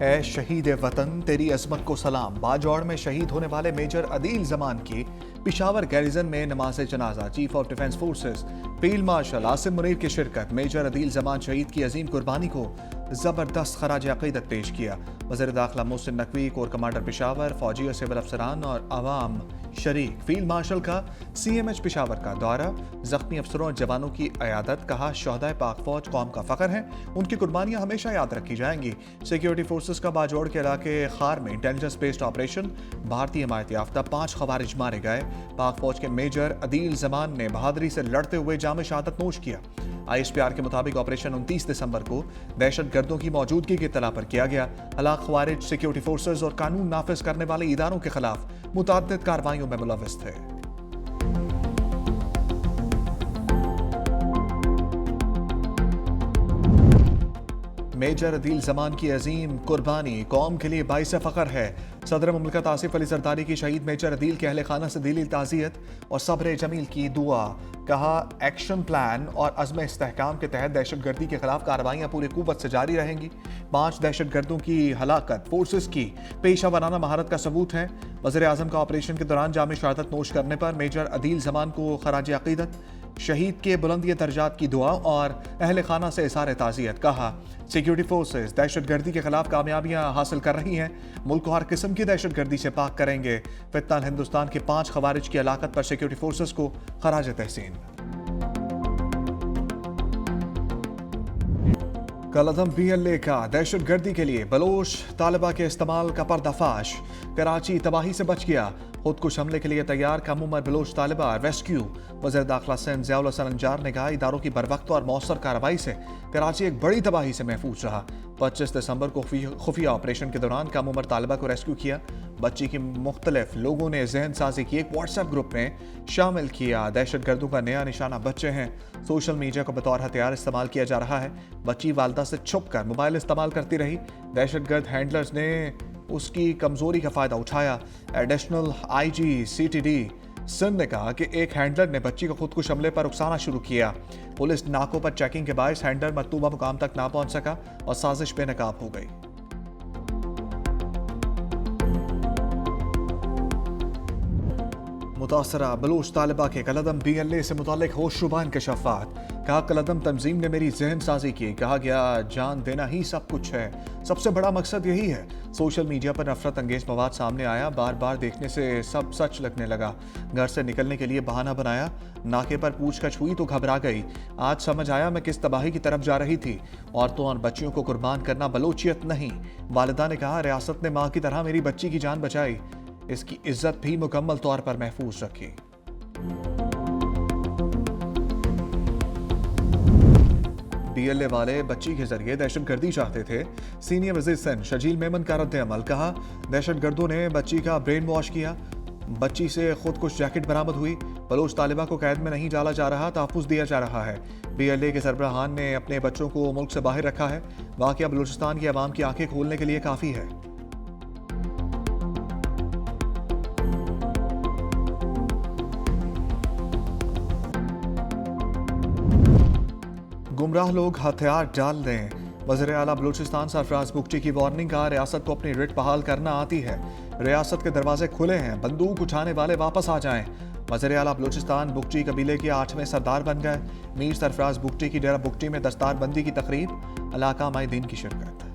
ए शहीद वतन तेरी अजमत को सलाम। बाजौड़ में शहीद होने वाले मेजर अदील जमान की पिशावर गैरिजन में नमाज जनाजा। Chief of defence forces field marshal Asim Munir की शिरकत। मेजर अदील जमान शहीद की अजीम कुर्बानी को जबरदस्त खराज अकीदत पेश किया। वज़ीर दाखिला मोहसिन नकवी, कोर कमांडर पिशावर, फौजी और सिविल अफसरान और आवाम शरीक। फील्ड मार्शल का CMH पिशावर का दौरा, जख्मी अफसरों और जवानों की अयादत। कहा शहदाए पाक फौज कौम का फख्र है, उनकी कुर्बानियां हमेशा याद रखी जाएंगी। सिक्योरिटी फोर्सेस का बाजौड़ के इलाके खार में इंटेलिजेंस बेस्ड ऑपरेशन। भारतीय हिमायत याफ्ता 5 खवारिज मारे गए। पाक फौज के मेजर अदील जमान ने बहादुरी से लड़ते हुए जाम शहादत नोश किया। ISPR के मुताबिक ऑपरेशन 29 दिसंबर को दहशत गर्दों की मौजूदगी की इत्तला पर किया गया। हलाक खवारिज सिक्योरिटी फोर्सेस और कानून नाफिज करने वाले इदारों के खिलाफ मुतअद्दिद कार्रवाइयों में मुलव्विस थे। मेजर अदील जमान की अजीम कुर्बानी कौम के लिए बाइस फख्र है। सदर मुमलिकत आसिफ अली जरदारी की शहीद मेजर अदील के अहले खाना से दिली ताज़ियत और सब्र जमील की दुआ। कहा एक्शन प्लान और अज़्म इस्तेहकाम के तहत दहशत गर्दी के खिलाफ कार्रवाइयाँ पूरी कुव्वत से जारी रहेंगी। 5 दहशत गर्दों की हलाकत फोर्सेस की पेशा वराना महारत का सबूत है। वज़ीर आज़म का ऑपरेशन के दौरान जाम शहादत नोश करने पर मेजर अदील जमान को खराज अकीदत, शहीद के बुलंदी दर्जात की दुआ और अहले खाना से इज़हार ताज़ियत। कहा सिक्योरिटी फोर्सेस दहशत गर्दी के खिलाफ कामयाबियां हासिल कर रही हैं, मुल्क को हर किस्म की दहशत गर्दी से पाक करेंगे। फिलहाल हिंदुस्तान के 5 खवारिज की हलाकत पर सिक्योरिटी फोर्सेस को खराज तहसीन। कलअदम BLA का दहशत गर्दी के लिए बलोच तालिबा के इस्तेमाल का पर्दाफाश। कराची तबाही से बच गया, खुदकुश हमले के लिए तैयार कम उम्र बलोच तालिबा रेस्क्यू। वज़ीर दाखिला सिंध ज़ियाउल हसन अंजार ने कहा इदारों की बरवक्त और मौसर कार्रवाई से कराची एक बड़ी तबाही से महफूज रहा। 25 दिसंबर को खुफिया ऑपरेशन के दौरान कम उम्र तालिबा को रेस्क्यू किया। बच्ची की मुख्तलिफ लोगों ने जहन साजी की एक व्हाट्सएप ग्रुप में शामिल किया। दहशत गर्दों का नया निशाना बच्चे हैं। सोशल मीडिया को बतौर हथियार इस्तेमाल किया जा रहा है। बच्ची वालदा से छुप कर मोबाइल इस्तेमाल करती रही। दहशत गर्द हैंडलर्स ने उसकी कमजोरी का फायदा उठाया। एडिशनल IG CTD सिंध ने कहा कि एक हैंडलर ने बच्ची को खुदकुश हमले पर उकसाना शुरू किया। पुलिस नाकों पर चेकिंग के बायस हैंडलर मतलूबा मुकाम तक ना पहुंच सका और साजिश बेनकाब हो गई। मुतासरा बलूच तालिबा के कलअदम BLA से मुतालिक होशरुबा इंकशाफात। कहा कलअदम तंजीम ने मेरी जहन साजी की। कहा गया जान देना ही सब कुछ है, सबसे बड़ा मकसद यही है। सोशल मीडिया पर नफरत अंगेज मवाद सामने आया, बार बार देखने से सब सच लगने लगा। घर से निकलने के लिए बहाना बनाया, नाके पर पूछताछ हुई तो घबरा गई। आज समझ आया मैं किस तबाही की तरफ जा रही थी। औरतों और बच्चियों को कुर्बान करना बलोचियत नहीं। वालिदा ने कहा रियासत ने माँ की तरह मेरी बच्ची की जान बचाई, इसकी इज्जत भी मुकम्मल तौर पर महफूज रखी। BLA वाले बच्ची के जरिए दहशत गर्दी चाहते थे। सीनियर वज़ीर सिंध शजील मेमन का रद्द अमल। कहा दहशत गर्दों ने बच्ची का ब्रेन वॉश किया। बच्ची से खुदकुश जैकेट बरामद हुई। बलोच तालिबा को कैद में नहीं डाला जा रहा, तहफ़्फ़ुज़ दिया जा रहा है। BLA के सरबराहान ने अपने बच्चों को मुल्क से बाहर रखा है। वाक़या बलूचिस्तान की आवाम की आंखें खोलने के लिए काफ़ी है। गुमराह लोग हथियार डाल दें। वज़ीर आला बलूचिस्तान सरफराज बुगटी की वार्निंग। का रियासत को अपनी रिट बहाल करना आती है। रियासत के दरवाजे खुले हैं, बंदूक उठाने वाले वापस आ जाएं। वज़ीर आला बलूचिस्तान बुगटी कबीले के 8वें सरदार बन गए। मीर सरफराज बुगटी की डेरा बुगटी में दस्तारबंदी की तकरीब। इलाका माए दिन की शिरकत।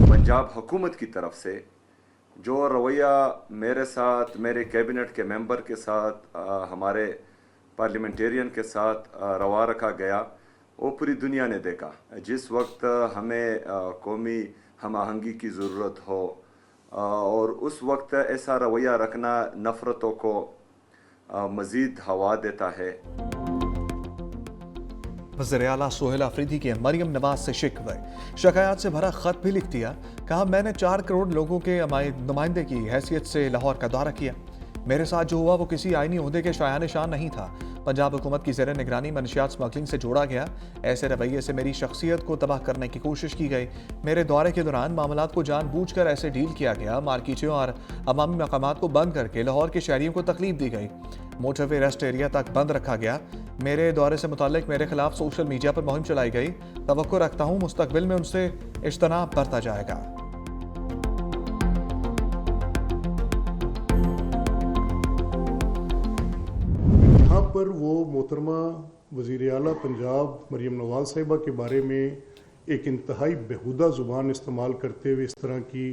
पंजाब हुकूमत की तरफ से जो रवैया मेरे साथ, मेरे कैबिनेट के मेंबर के साथ, हमारे पार्लियामेंटेरियन के साथ रवा रखा गया, वो पूरी दुनिया ने देखा। जिस वक्त हमें कौमी हम आहंगी की ज़रूरत हो और उस वक्त ऐसा रवैया रखना नफ़रतों को मज़ीद हवा देता है। वज़ीर आला सोहेल अफरीदी के मरियम नवाज से शिकवे शिकायत से भरा खत भी लिख दिया। कहा मैंने 4 करोड़ लोगों के नुमाइंदे की हैसियत से लाहौर का दौरा किया। मेरे साथ जो हुआ वो किसी आईनी ओहदे के शायान शान नहीं था। पंजाब हुकूमत की ज़ेर निगरानी मनशियात स्मगलिंग से जोड़ा गया। ऐसे रवैये से मेरी शख्सियत को तबाह करने की कोशिश की गई। मेरे दौरे के दौरान मामलात को जानबूझकर ऐसे डील किया गया। मार्केटों और अवामी मकामात को बंद करके लाहौर के शहरियों को तकलीफ दी गई। मोटरवे रेस्ट एरिया तक बंद रखा गया। मेरे दौरे से मुताल्लिक मेरे खिलाफ सोशल मीडिया पर मुहिम चलाई गई। तवक्को रखता हूँ मुस्तकबिल में उनसे इज्तनाब बरता जाएगा। यहाँ पर वो मोहतरमा वज़ीर आला पंजाब मरीम नवाज साहिबा के बारे में एक इंतहाई बेहुदा ज़ुबान इस्तेमाल करते हुए इस तरह की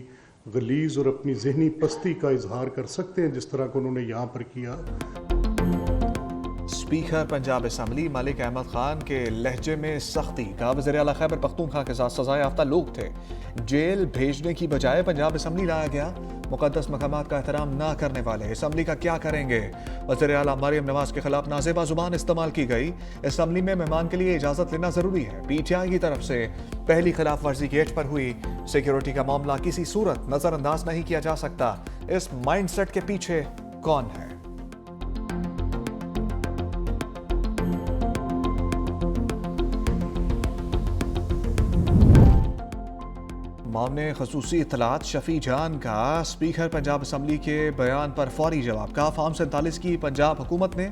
गलीज़ और अपनी ज़हनी पस्ती का इजहार कर सकते हैं जिस तरह का उन्होंने यहाँ पर किया। स्पीकर पंजाब असम्बली मलिक अहमद खान के लहजे में सख्ती। कहा वज़ीर आला खैबर पख्तूनख्वा के साथ सज़ाए याफ्ता लोग थे। जेल भेजने की बजाय पंजाब असम्बली लाया गया। मुक़द्दस मकामात का एहतराम ना करने वाले असम्बली का क्या करेंगे। वज़ीर आला मरीम नवाज के खिलाफ नाजेबा जुबान इस्तेमाल की गई। असम्बली में मेहमान के लिए इजाज़त लेना ज़रूरी है। PTI की तरफ से पहली खिलाफ वर्जी गेट पर हुई। सिक्योरिटी का मामला किसी सूरत नज़रअंदाज नहीं किया जा सकता। इस माइंडसेट के पीछे कौन है? मामले खसूसी इतलात शफी जान का स्पीकर पंजाब असम्बली के बयान पर फौरी जवाब। कहा फार्म 47 की पंजाब हुकूमत ने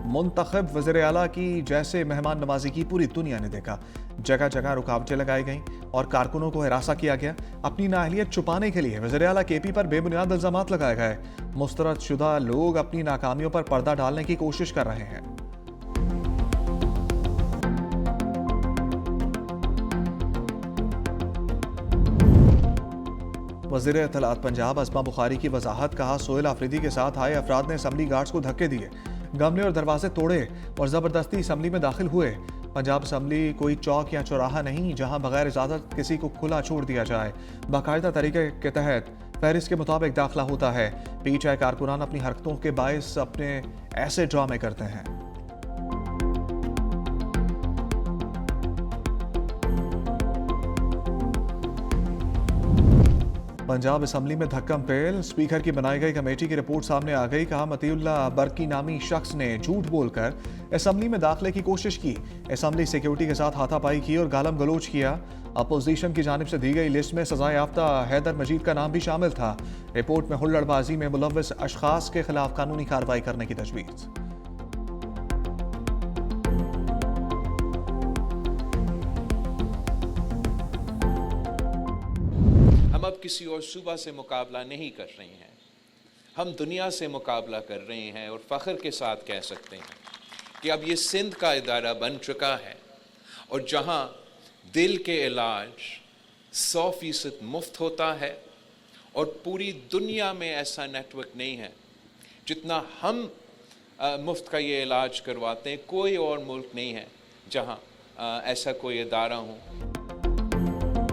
मुंतखब वज़ीर आला की जैसे मेहमान नवाजी की पूरी दुनिया ने देखा। जगह जगह रुकावटें लगाई गईं और कारकुनों को हिरासा किया गया। अपनी नाअहलियत छुपाने के लिए वज़ीर आला KP पर बेबुनियाद इल्ज़ामात लगाए गए। मुस्तरद लोग अपनी नाकामियों पर पर्दा डालने की कोशिश कर रहे हैं। वज़ीर इत्तलात पंजाब अस्मा बुखारी की वजाहत। कहा सोहेल आफरीदी के साथ आए अफराद ने असम्बली गार्ड्स को धक्के दिए, गमले और दरवाजे तोड़े और ज़बरदस्ती असम्बली में दाखिल हुए। पंजाब असम्बली कोई चौक या चौराहा नहीं जहां बगैर इजाज़त किसी को खुला छोड़ दिया जाए। बाकायदा तरीके के तहत फहरिस्त के मुताबिक दाखिला होता है। PTI कारकुनान अपनी हरकतों के बायस अपने ऐसे ड्रामे करते हैं। पंजाब असम्बली में धक्कम पेल। स्पीकर की बनाई गई कमेटी की रिपोर्ट सामने आ गई। कहा मतीउल्ला बरकी नामी शख्स ने झूठ बोलकर असम्बली में दाखिले की कोशिश की। असम्बली सिक्योरिटी के साथ हाथापाई की और गालम गलोच किया। अपोजिशन की जानिब से दी गई लिस्ट में सजाए याफ्ता हैदर मजीद का नाम भी शामिल था। रिपोर्ट में हुल्लड़बाजी में मुलव्वस अशखास के खिलाफ कानूनी कार्रवाई करने की तजवीज़। हम अब किसी और सूबा से मुकाबला नहीं कर रहे हैं, हम दुनिया से मुकाबला कर रहे हैं और फ़ख्र के साथ कह सकते हैं कि अब ये सिंध का इदारा बन चुका है और जहाँ दिल के इलाज 100% मुफ्त होता है और पूरी दुनिया में ऐसा नेटवर्क नहीं है जितना हम मुफ्त का ये इलाज करवाते हैं। कोई और मुल्क नहीं है जहाँ ऐसा कोई इदारा हो।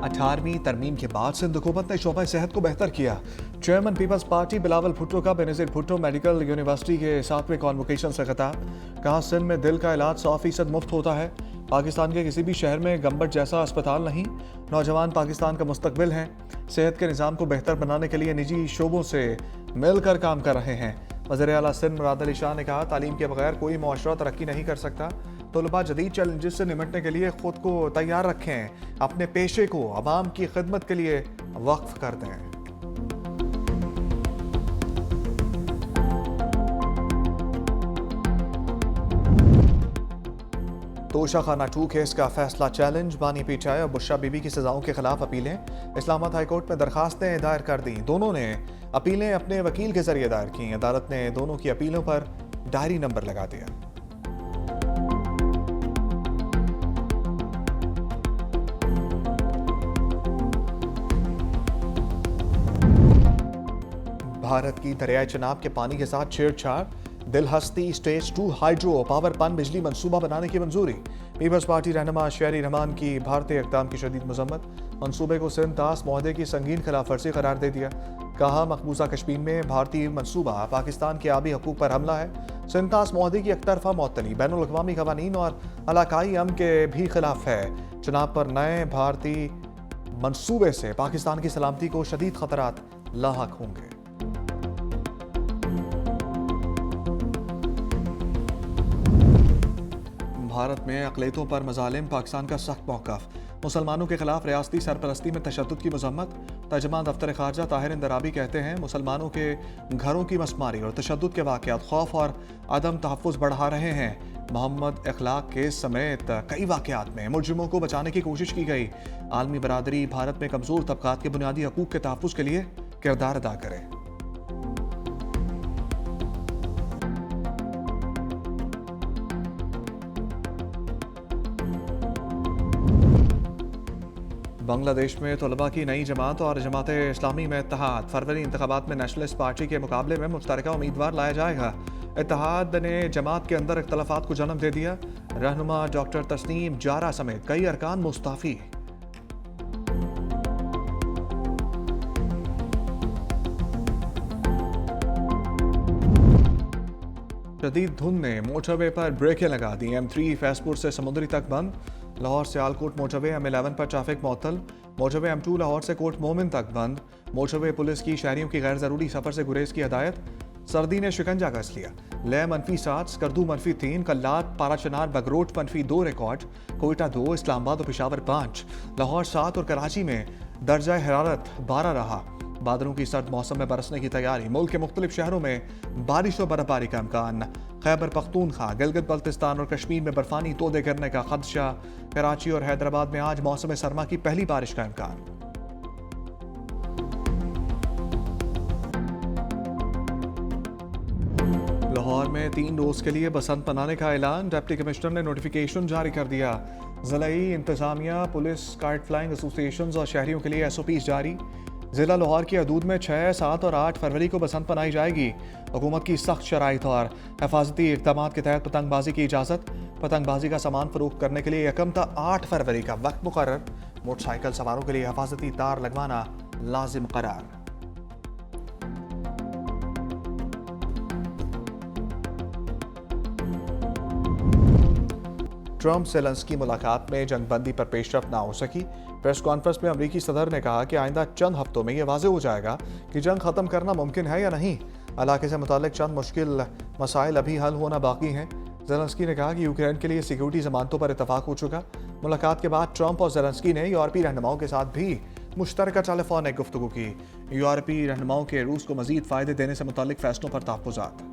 18वीं तरमीम के बाद सिंध हुकूमत ने शोबा सेहत को बेहतर किया। Chairman Peoples Party Bilawal Bhutto का बेनज़ीर भुट्टो मेडिकल यूनिवर्सिटी के 7वें कॉन्वोकेशन से खिताब। कहा सिंध में दिल का इलाज 100% मुफ्त होता है। पाकिस्तान के किसी भी शहर में गंबट जैसा अस्पताल नहीं। नौजवान पाकिस्तान का मुस्तकबिल हैं। सेहत के निज़ाम को बेहतर बनाने के लिए निजी शोबों से मिलकर काम कर रहे हैं। वज़ीर आला सिंध मुराद अली शाह ने कहा तालीम के बगैर कोई मुआशरा तरक्की नहीं कर सकता। तलबा जदीद चैलेंजेस से निपटने के लिए खुद को तैयार रखें। अपने पेशे को अवाम की खिदमत के लिए वक्फ कर दें। तोशा खाना 2 केस का फैसला चैलेंज। बानी PTI और बुशरा बीबी की सजाओं के खिलाफ अपीलें। इस्लामाबाद हाईकोर्ट में दरखास्तें दायर कर दी। दोनों ने अपीलें अपने वकील के जरिए दायर की। अदालत ने दोनों की अपीलों पर डायरी नंबर लगा दिया। भारत की दरियाई चनाब के पानी के साथ छेड़छाड़। दिलहस्ती स्टेज 2 हाइड्रो पावर पन बिजली मंसूबा बनाने की मंजूरी। पीपल्स पार्टी रहनुमा शेरी रहमान की भारतीय इक़दाम की शदीद मजम्मत। मंसूबे को सिंध तास मुआहदे की संगीन खिलाफ वर्जी करार दे दिया। कहा मकबूजा कश्मीर में भारतीय मंसूबा पाकिस्तान के आबी हकूक पर हमला है। सिंध तास मुआहदे की एकतरफा मुअत्तली बैनुल अक़वामी क़वानीन और इलाकाई अमन के भी खिलाफ है। चुनाव पर नए भारतीय मंसूबे से पाकिस्तान की सलामती को शदीद खतरात लाहक होंगे। भारत में अक़लियतों पर मज़ालिम, पाकिस्तान का सख्त मौक़िफ़। मुसलमानों के खिलाफ रियासती सरपरस्ती में तशद्दुद की मज़म्मत। तर्जुमान दफ्तर ख़ारजा ताहिर इंदराबी कहते हैं मुसलमानों के घरों की मसमारी और तशद्दुद के वाक़यात खौफ और अदम तहफ़्फ़ुज़ बढ़ा रहे हैं। मोहम्मद इखलाक केस समेत कई वाक़यात में मुजरिमों को बचाने की कोशिश की गई। आलमी बरादरी भारत में कमज़ोर तबक़ात के बुनियादी हकूक़ के तहफ़्फ़ुज़ के लिए किरदार अदा करे। बांग्लादेश में तलबा की नई जमात और जमात इस्लामी में इत्तेहाद। फरवरी इंतखाबात में नेशनलिस्ट पार्टी के मुकाबले में मुश्तरका उम्मीदवार लाया जाएगा। इत्तेहाद ने जमात के अंदर इख्तलाफात को जन्म दे दिया। रहनुमा डॉक्टर तस्नीम जारा समेत कई अरकान मुस्तफ़ी। शदीद धुंध ने मोटरवे पर ब्रेकें लगा दी। M3 फैसपुर से समुद्री तक बंद। लाहौर से आलकोट मोटरवे M11 पर ट्रैफिक मुअत्तल। मोटरवे M2 लाहौर से कोट मोमिन तक बंद। मोटरवे पुलिस की शहरियों की गैर ज़रूरी सफ़र से गुरेज की हदायत। सर्दी ने शिकंजा कस लिया। लेह -7, स्कर्दू -3, कल्लात, पाराचनार, बगरोट -2 रिकॉर्ड। कोयटा 2, इस्लामाबाद और पेशावर 5, लाहौर 7 और कराची में दर्जा हरारत 12 रहा। बादलों की सर्द मौसम में बरसने की तैयारी। मुल्क के मुख्तलिफ शहरों में बारिश और बर्फबारी का इम्कान। खैबर पख्तूनख्वा, गिलगित बल्तिस्तान और कश्मीर में बर्फानी तोदे गिरने का खदशा। कराची और हैदराबाद में आज मौसम सरमा की पहली बारिश का इम्कान। लाहौर में 3 रोज के लिए बसंत मनाने का ऐलान। डिप्टी कमिश्नर ने नोटिफिकेशन जारी कर दिया। ज़िलाई इंतजामिया, पुलिस, काइट फ्लाइंग एसोसिएशंस और शहरियों के लिए SOPs जारी। जिला लाहौर की हदूद में 6, 7 और 8 फरवरी को बसंत मनाई जाएगी। हुकूमत की सख्त शराइत और हिफाजती इक़दामात के तहत पतंगबाजी की इजाज़त। पतंगबाजी का सामान फरोख्त करने के लिए यकम था 8 फरवरी का वक्त मुकर्रर। मोटरसाइकिल सवारों के लिए हिफाजती तार लगवाना लाजिम करार। ट्रंप ज़ेलेंस्की मुलाकात में जंगबंदी पर पेशरफ ना हो सकी। प्रेस कॉन्फ्रेंस में अमरीकी सदर ने कहा कि आइंदा चंद हफ्तों में यह वाज़ेह हो जाएगा कि जंग ख़त्म करना मुमकिन है या नहीं। इलाके से मुताल्लिक चंद मुश्किल मसाइल अभी हल होना बाकी हैं। ज़ेलेंस्की ने कहा कि यूक्रेन के लिए सिक्योरिटी ज़मानतों पर इतफाक़ हो चुका। मुलाकात के बाद ट्रंप और ज़ेलेंस्की ने यूरोपीय रहनुमाओं के साथ भी मुश्तरका टेलीफोनिक गुफ्तगू की। यूरोपीय रहनुमाओं के रूस को मज़ीद फ़ायदे देने से मुताल्लिक फ़ैसलों पर तहफ़्फ़ुज़ात।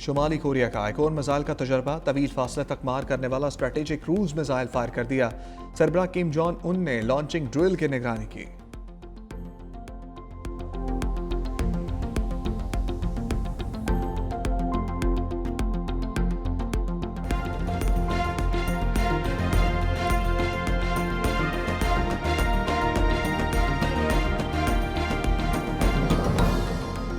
शुमाली कोरिया का एक और मिसाइल का तजर्बा। तवील फासले तक मार करने वाला स्ट्रेटेजिक क्रूज मिसाइल फायर कर दिया। सरबराह किम जोंग उन ने लॉन्चिंग ड्रिल की निगरानी की।